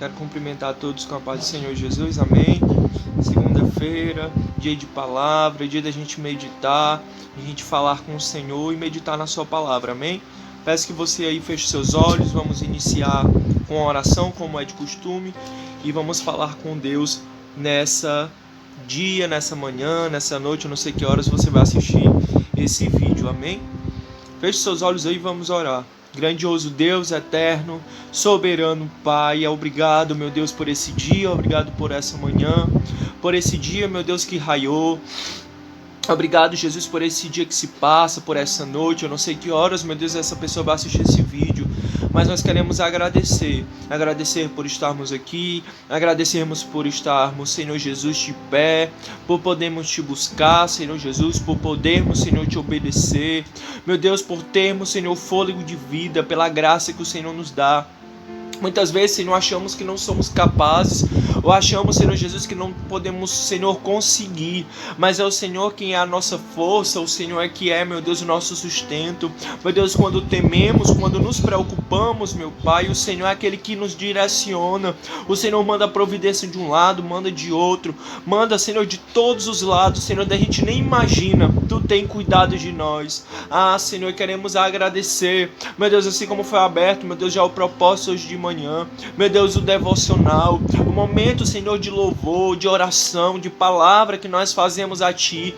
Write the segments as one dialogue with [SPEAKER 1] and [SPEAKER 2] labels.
[SPEAKER 1] Quero cumprimentar a todos com a paz do Senhor Jesus, amém? Segunda-feira, dia de palavra, dia da gente meditar, a gente falar com o Senhor e meditar na sua palavra, amém? Peço que você aí feche seus olhos, vamos iniciar com a oração, como é de costume, e vamos falar com Deus nessa manhã, nessa noite, eu não sei que horas você vai assistir esse vídeo, amém? Feche seus olhos aí e vamos orar. Grandioso Deus, eterno, soberano Pai, obrigado, meu Deus, por esse dia, obrigado por essa manhã, por esse dia, meu Deus, que raiou. Obrigado, Jesus, por esse dia que se passa, por essa noite. Eu não sei que horas, meu Deus, essa pessoa vai assistir esse vídeo, mas nós queremos agradecer por estarmos aqui, agradecermos por estarmos, Senhor Jesus, de pé, por podermos te buscar, Senhor Jesus, por podermos, Senhor, te obedecer, meu Deus, por termos, Senhor, fôlego de vida, pela graça que o Senhor nos dá. Muitas vezes, Senhor, achamos que não somos capazes, ou achamos, Senhor Jesus, que não podemos, Senhor, conseguir, mas é o Senhor quem é a nossa força, o Senhor é que é, meu Deus, o nosso sustento. Meu Deus, quando tememos, quando nos preocupamos, meu Pai, o Senhor é aquele que nos direciona. O Senhor manda providência de um lado, manda de outro, manda, Senhor, de todos os lados, Senhor, da gente nem imagina. Tu tem cuidado de nós. Ah, Senhor, queremos agradecer, meu Deus, assim como foi aberto, meu Deus, já o propósito hoje de manhã, meu Deus, o devocional, o momento, Senhor, de louvor, de oração, de palavra que nós fazemos a Ti.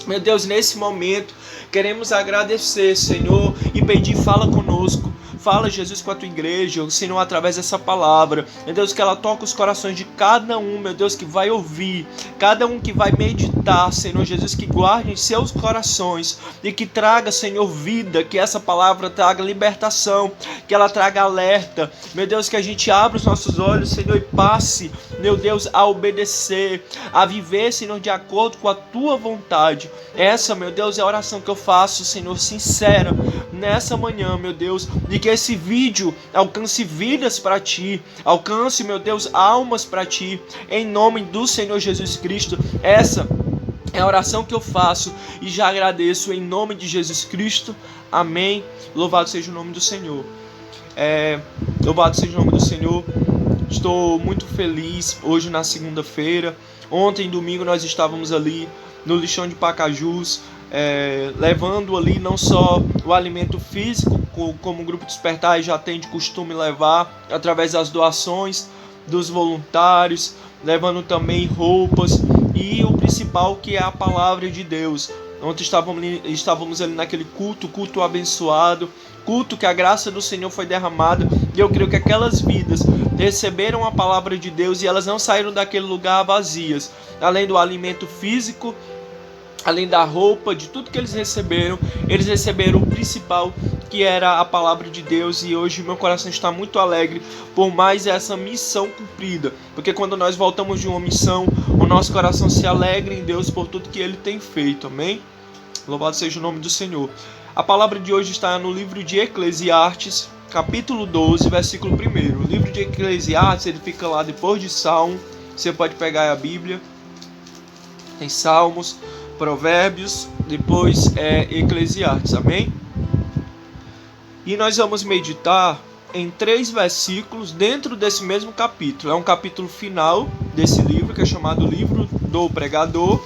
[SPEAKER 1] Meu Deus, nesse momento, queremos agradecer, Senhor, e pedir, fala conosco. Fala, Jesus, com a tua igreja, Senhor, através dessa palavra. Meu Deus, que ela toque os corações de cada um, meu Deus, que vai ouvir, cada um que vai meditar, Senhor Jesus, que guarde em seus corações e que traga, Senhor, vida, que essa palavra traga libertação, que ela traga alerta. Meu Deus, que a gente abra os nossos olhos, Senhor, e passe, meu Deus, a obedecer, a viver, Senhor, de acordo com a tua vontade. Essa, meu Deus, é a oração que eu faço, Senhor, sincera, nessa manhã, meu Deus, e que esse vídeo alcance vidas para Ti, alcance, meu Deus, almas para Ti, em nome do Senhor Jesus Cristo. Essa é a oração que eu faço e já agradeço em nome de Jesus Cristo, amém. Louvado seja o nome do Senhor. Louvado seja o nome do Senhor. Estou muito feliz hoje na segunda-feira. Ontem, domingo, nós estávamos ali no lixão de Pacajus, levando ali não só o alimento físico, como o Grupo Despertar já tem de costume levar, através das doações dos voluntários, levando também roupas e o principal, que é a palavra de Deus. Ontem estávamos ali naquele culto abençoado, culto que a graça do Senhor foi derramada, e eu creio que aquelas vidas receberam a palavra de Deus e elas não saíram daquele lugar vazias. Além do alimento físico, além da roupa, de tudo que eles receberam o principal, que era a palavra de Deus. E hoje meu coração está muito alegre por mais essa missão cumprida, porque quando nós voltamos de uma missão, o nosso coração se alegra em Deus por tudo que Ele tem feito, amém? Louvado seja o nome do Senhor. A palavra de hoje está no livro de Eclesiastes, capítulo 12, versículo 1. O livro de Eclesiastes, ele fica lá depois de Salmo. Você pode pegar a Bíblia, tem Salmos, Provérbios, depois Eclesiastes, amém? E nós vamos meditar em 3 versículos dentro desse mesmo capítulo. É um capítulo final desse livro, que é chamado Livro do Pregador.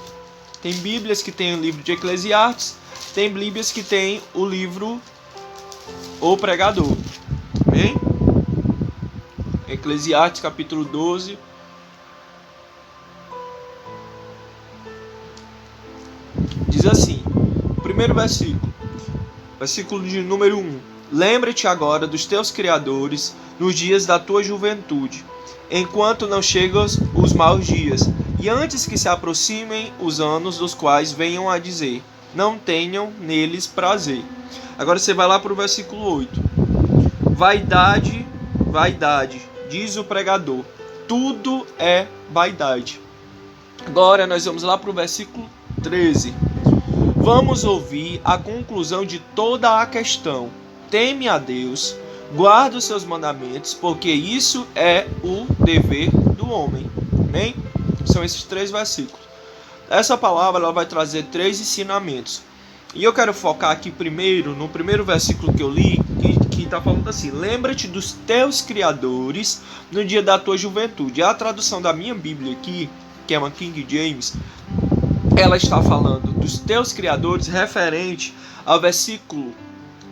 [SPEAKER 1] Tem Bíblias que tem o livro de Eclesiastes, tem Bíblias que tem o livro O Pregador, amém? Eclesiastes capítulo 12. Diz assim, o primeiro versículo de número 1. Lembra-te agora dos teus criadores nos dias da tua juventude, enquanto não chegam os maus dias, e antes que se aproximem os anos dos quais venham a dizer, não tenham neles prazer. Agora você vai lá para o versículo 8. Vaidade, vaidade, diz o pregador, tudo é vaidade. Agora nós vamos lá para o versículo 13. Vamos ouvir a conclusão de toda a questão. Teme a Deus, guarda os seus mandamentos, porque isso é o dever do homem. Amém? São esses 3 versículos. Essa palavra ela vai trazer 3 ensinamentos. E eu quero focar aqui primeiro, no primeiro versículo que eu li, que aqui está falando assim: lembra-te dos teus criadores no dia da tua juventude. A tradução da minha Bíblia aqui, que é uma King James, ela está falando dos teus criadores referente ao versículo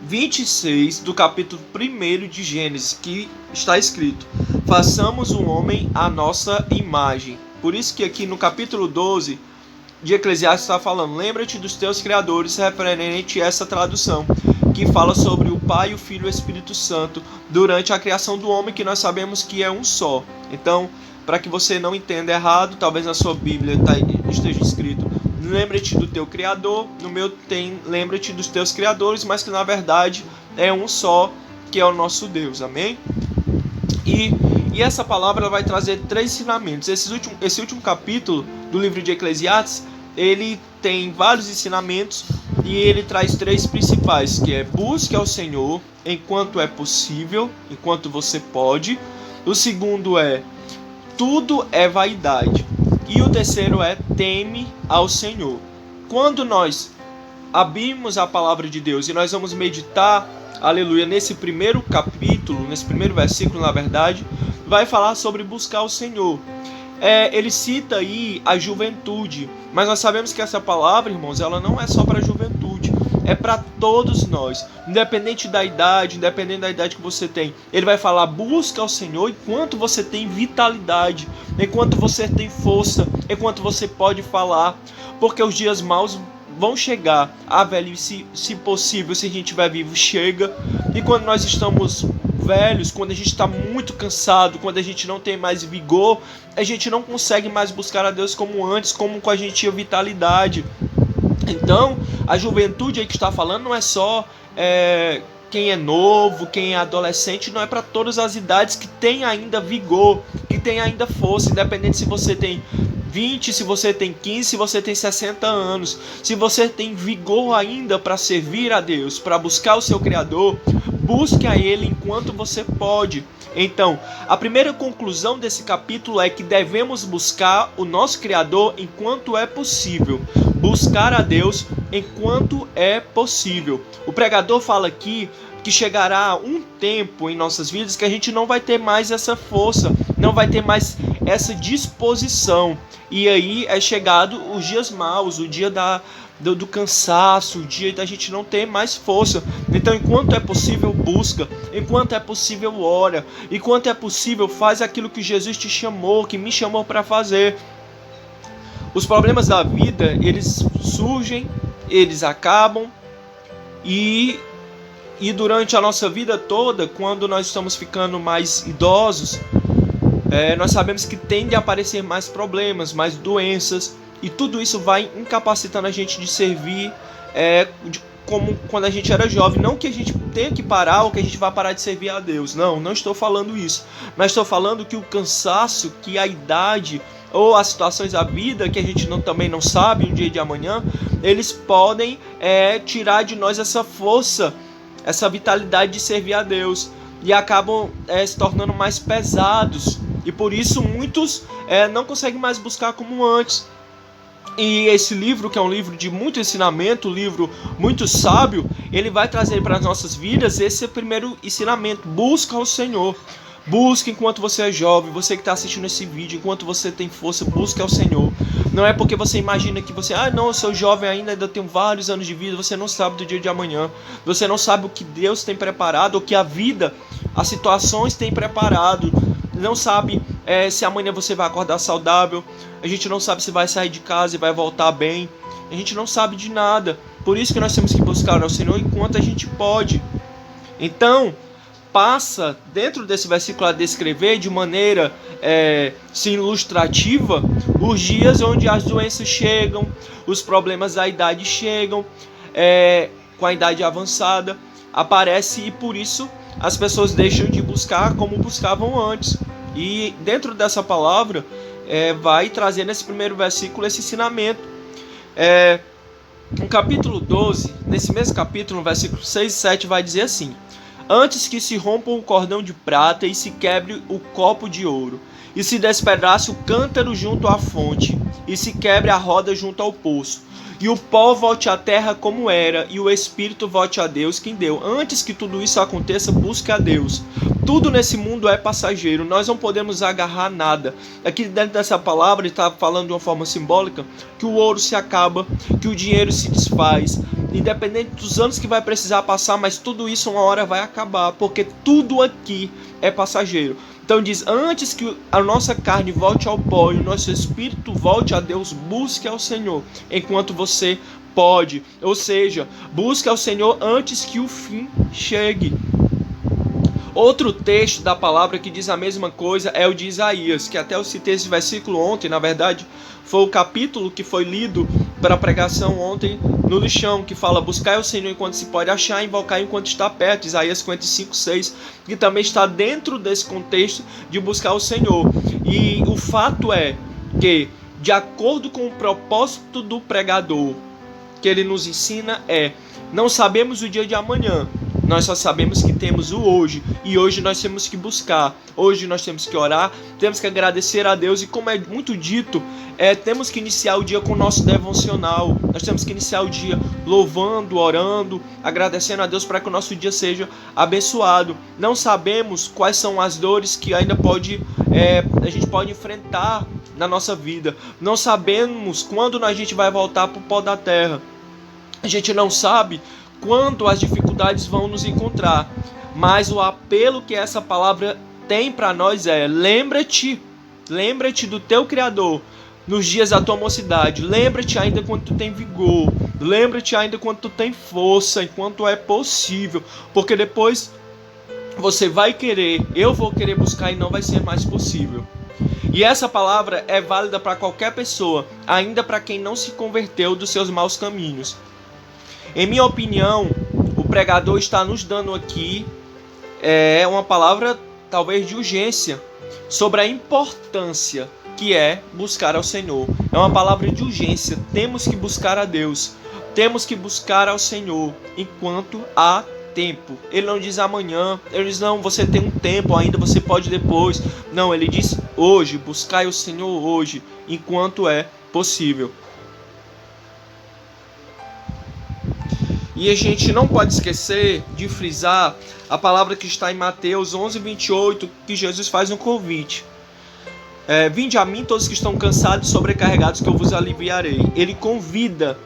[SPEAKER 1] 26 do capítulo 1 de Gênesis, que está escrito: façamos um homem à nossa imagem. Por isso que aqui no capítulo 12 de Eclesiastes está falando: lembra-te dos teus criadores, referente a essa tradução, que fala sobre o Pai, o Filho e o Espírito Santo durante a criação do homem, que nós sabemos que é um só. Então, para que você não entenda errado, talvez na sua Bíblia esteja escrito: lembra-te do teu Criador. No meu tem lembra-te dos teus criadores, mas que na verdade é um só, que é o nosso Deus. Amém? E essa palavra vai trazer 3 ensinamentos. Esse último capítulo do livro de Eclesiastes, ele tem vários ensinamentos e ele traz 3 principais, que é: busque ao Senhor enquanto é possível, enquanto você pode. O segundo é: tudo é vaidade. E o terceiro é: teme ao Senhor. Quando nós abrimos a palavra de Deus e nós vamos meditar, aleluia, nesse primeiro capítulo, nesse primeiro versículo, na verdade, vai falar sobre buscar o Senhor. Ele cita aí a juventude, mas nós sabemos que essa palavra, irmãos, ela não é só para a juventude, é para todos nós, independente da idade que você tem. Ele vai falar: busca ao Senhor enquanto você tem vitalidade, enquanto você tem força, enquanto você pode falar, porque os dias maus vão chegar. A velhice, se possível, se a gente estiver vivo, chega. E quando nós estamos velhos, quando a gente está muito cansado, quando a gente não tem mais vigor, a gente não consegue mais buscar a Deus como antes, como com a gente tinha vitalidade. Então, a juventude aí que está falando não é só quem é novo, quem é adolescente, não é para todas as idades, que tem ainda vigor, que tem ainda força, independente se você tem 20, se você tem 15, se você tem 60 anos, se você tem vigor ainda para servir a Deus, para buscar o seu Criador, busque a Ele enquanto você pode. Então, a primeira conclusão desse capítulo é que devemos buscar o nosso Criador enquanto é possível. Buscar a Deus enquanto é possível. O pregador fala aqui que chegará um tempo em nossas vidas que a gente não vai ter mais essa força, não vai ter mais essa disposição. E aí é chegado os dias maus, o dia do cansaço, o dia da gente não ter mais força. Então, enquanto é possível, busca. Enquanto é possível, ora. Enquanto é possível, faz aquilo que Jesus te chamou, que me chamou para fazer. Os problemas da vida, eles surgem, eles acabam, e durante a nossa vida toda, quando nós estamos ficando mais idosos, nós sabemos que tende a aparecer mais problemas, mais doenças, e tudo isso vai incapacitando a gente de servir como quando a gente era jovem. Não que a gente tenha que parar ou que a gente vai parar de servir a Deus, não estou falando isso, mas estou falando que o cansaço, que a idade ou as situações da vida que a gente também não sabe um dia de amanhã, eles podem tirar de nós essa força, essa vitalidade de servir a Deus, e acabam se tornando mais pesados, e por isso muitos não conseguem mais buscar como antes. E esse livro, que é um livro de muito ensinamento, um livro muito sábio, ele vai trazer para as nossas vidas esse primeiro ensinamento: busca ao Senhor. Busque enquanto você é jovem, você que está assistindo esse vídeo, enquanto você tem força, busque ao Senhor. Não é porque você imagina que você, não, eu sou jovem ainda tenho vários anos de vida, você não sabe do dia de amanhã, você não sabe o que Deus tem preparado, o que a vida, as situações têm preparado, não sabe se amanhã você vai acordar saudável, a gente não sabe se vai sair de casa e vai voltar bem, a gente não sabe de nada, por isso que nós temos que buscar ao Senhor enquanto a gente pode. Então, passa dentro desse versículo a descrever de maneira ilustrativa os dias onde as doenças chegam, os problemas da idade chegam, com a idade avançada aparece, e por isso as pessoas deixam de buscar como buscavam antes. E dentro dessa palavra vai trazer nesse primeiro versículo esse ensinamento. No capítulo 12, nesse mesmo capítulo, no versículo 6 e 7, vai dizer assim: antes que se rompa o cordão de prata e se quebre o copo de ouro, e se despedace o cântaro junto à fonte, e se quebre a roda junto ao poço, e o pó volte à terra como era, e o espírito volte a Deus quem deu. Antes que tudo isso aconteça, busque a Deus. Tudo nesse mundo é passageiro, nós não podemos agarrar nada. Aqui dentro dessa palavra ele está falando de uma forma simbólica que o ouro se acaba, que o dinheiro se desfaz, independente dos anos que vai precisar passar, mas tudo isso uma hora vai acabar, porque tudo aqui é passageiro. Então diz, antes que a nossa carne volte ao pó e o nosso espírito volte a Deus, busque ao Senhor enquanto você pode. Ou seja, busque ao Senhor antes que o fim chegue. Outro texto da palavra que diz a mesma coisa é o de Isaías, que até eu citei esse versículo ontem, na verdade, foi o capítulo que foi lido para a pregação ontem no lixão, que fala, buscai o Senhor enquanto se pode achar, invocar enquanto está perto, Isaías 55:6, que também está dentro desse contexto de buscar o Senhor. E o fato é que, de acordo com o propósito do pregador, que ele nos ensina não sabemos o dia de amanhã, nós só sabemos que temos o hoje, e hoje nós temos que buscar, hoje nós temos que orar, temos que agradecer a Deus, e como é muito dito, temos que iniciar o dia com o nosso devocional, nós temos que iniciar o dia louvando, orando, agradecendo a Deus para que o nosso dia seja abençoado. Não sabemos quais são as dores que ainda a gente pode enfrentar na nossa vida, não sabemos quando a gente vai voltar para o pó da terra, a gente não sabe quando as dificuldades vão nos encontrar, mas o apelo que essa palavra tem para nós é: lembra-te do teu Criador nos dias da tua mocidade, lembra-te ainda quando tu tem vigor, lembra-te ainda quando tu tem força, enquanto é possível, porque depois você vai querer, eu vou querer buscar e não vai ser mais possível. E essa palavra é válida para qualquer pessoa, ainda para quem não se converteu dos seus maus caminhos. Em minha opinião, o pregador está nos dando aqui uma palavra talvez de urgência sobre a importância que é buscar ao Senhor. É uma palavra de urgência, temos que buscar a Deus, temos que buscar ao Senhor enquanto há tempo. Ele não diz amanhã, ele diz não, você tem um tempo ainda, você pode depois. Não, ele diz hoje, buscai o Senhor hoje, enquanto é possível. E a gente não pode esquecer de frisar a palavra que está em Mateus 11:28, que Jesus faz um convite. Vinde a mim todos que estão cansados e sobrecarregados, que eu vos aliviarei. Ele convida,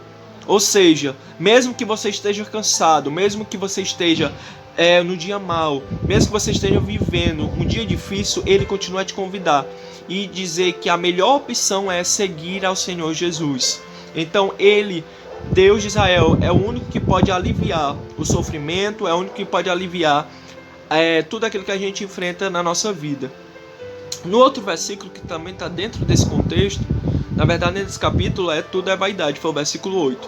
[SPEAKER 1] ou seja, mesmo que você esteja cansado, mesmo que você esteja no dia mau, mesmo que você esteja vivendo um dia difícil, ele continua a te convidar e dizer que a melhor opção é seguir ao Senhor Jesus. Então ele, Deus de Israel, é o único que pode aliviar o sofrimento, é o único que pode aliviar tudo aquilo que a gente enfrenta na nossa vida. No outro versículo que também está dentro desse contexto, na verdade nesse capítulo tudo é vaidade, foi o versículo 8.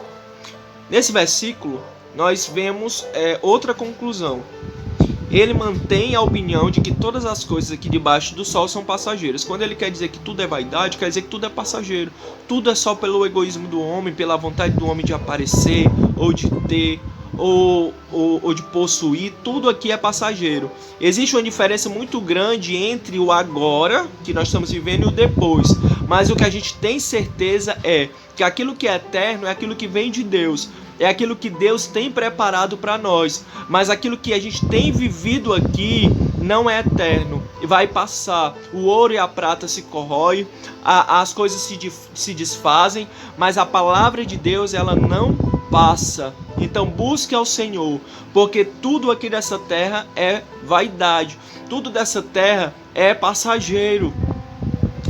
[SPEAKER 1] Nesse versículo nós vemos outra conclusão. Ele mantém a opinião de que todas as coisas aqui debaixo do sol são passageiras. Quando ele quer dizer que tudo é vaidade, quer dizer que tudo é passageiro. Tudo é só pelo egoísmo do homem, pela vontade do homem de aparecer, ou de ter, ou de possuir. Tudo aqui é passageiro. Existe uma diferença muito grande entre o agora, que nós estamos vivendo, e o depois. Mas o que a gente tem certeza é que aquilo que é eterno é aquilo que vem de Deus. É aquilo que Deus tem preparado para nós. Mas aquilo que a gente tem vivido aqui não é eterno. E vai passar. O ouro e a prata se corroem. As coisas se desfazem. Mas a palavra de Deus, ela não passa. Então busque ao Senhor. Porque tudo aqui dessa terra é vaidade. Tudo dessa terra é passageiro.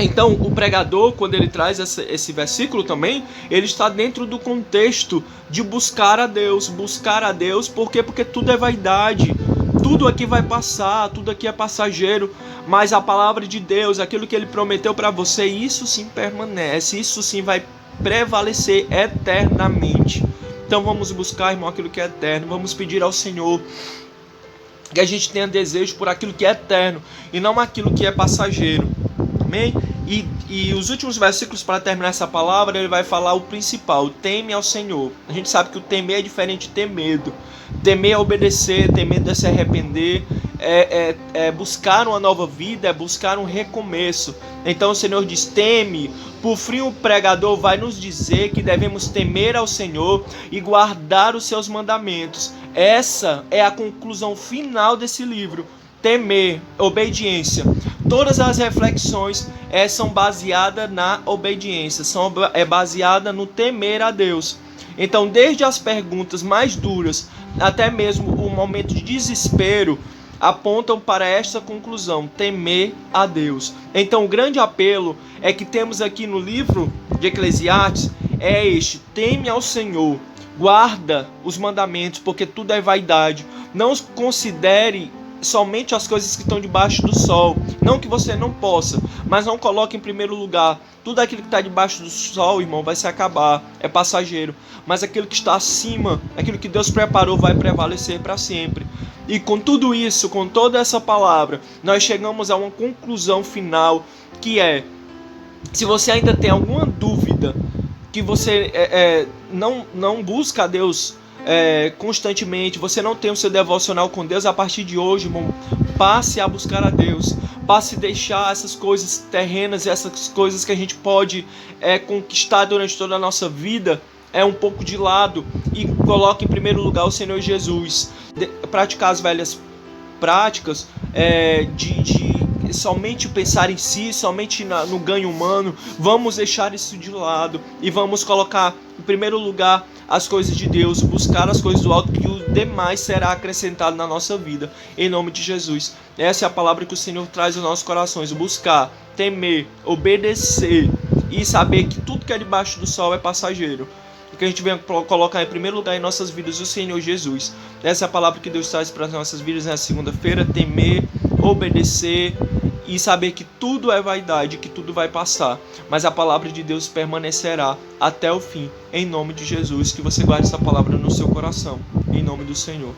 [SPEAKER 1] Então o pregador, quando ele traz esse versículo também, ele está dentro do contexto de buscar a Deus. Buscar a Deus, por quê? Porque tudo é vaidade, tudo aqui vai passar, tudo aqui é passageiro, mas a palavra de Deus, aquilo que ele prometeu para você, isso sim permanece, isso sim vai prevalecer eternamente. Então vamos buscar, irmão, aquilo que é eterno, vamos pedir ao Senhor que a gente tenha desejo por aquilo que é eterno e não aquilo que é passageiro. Amém? E os últimos versículos para terminar essa palavra, ele vai falar o principal: teme ao Senhor. A gente sabe que o temer é diferente de ter medo. Temer é obedecer, temer é se arrepender, é buscar uma nova vida, é buscar um recomeço. Então o Senhor diz: teme. Por fim, o pregador vai nos dizer que devemos temer ao Senhor e guardar os seus mandamentos. Essa é a conclusão final desse livro. Temer, obediência. Todas as reflexões são baseadas na obediência, é baseada no temer a Deus. Então, desde as perguntas mais duras até mesmo o momento de desespero, apontam para esta conclusão: temer a Deus. Então, o grande apelo é que temos aqui no livro de Eclesiastes é este: teme ao Senhor, guarda os mandamentos, porque tudo é vaidade. Não considere somente as coisas que estão debaixo do sol. Não que você não possa, mas não coloque em primeiro lugar. Tudo aquilo que está debaixo do sol, irmão, vai se acabar, é passageiro. Mas aquilo que está acima, aquilo que Deus preparou, vai prevalecer para sempre. E com tudo isso, com toda essa palavra, nós chegamos a uma conclusão final, que é: se você ainda tem alguma dúvida, que você não busca a Deus constantemente, você não tem o seu devocional com Deus, a partir de hoje, irmão, passe a buscar a Deus, passe a deixar essas coisas terrenas, essas coisas que a gente pode conquistar durante toda a nossa vida, um pouco de lado, e coloque em primeiro lugar o Senhor Jesus. Praticar as velhas práticas de somente pensar em si, somente no ganho humano. Vamos deixar isso de lado e vamos colocar em primeiro lugar as coisas de Deus, buscar as coisas do alto, que o demais será acrescentado na nossa vida, em nome de Jesus. Essa é a palavra que o Senhor traz aos nossos corações: buscar, temer, obedecer e saber que tudo que é debaixo do sol é passageiro. Que a gente venha colocar em primeiro lugar em nossas vidas o Senhor Jesus. Essa é a palavra que Deus traz para as nossas vidas nessa segunda-feira: temer, obedecer e saber que tudo é vaidade, que tudo vai passar, mas a palavra de Deus permanecerá até o fim, em nome de Jesus. Que você guarde essa palavra no seu coração, em nome do Senhor.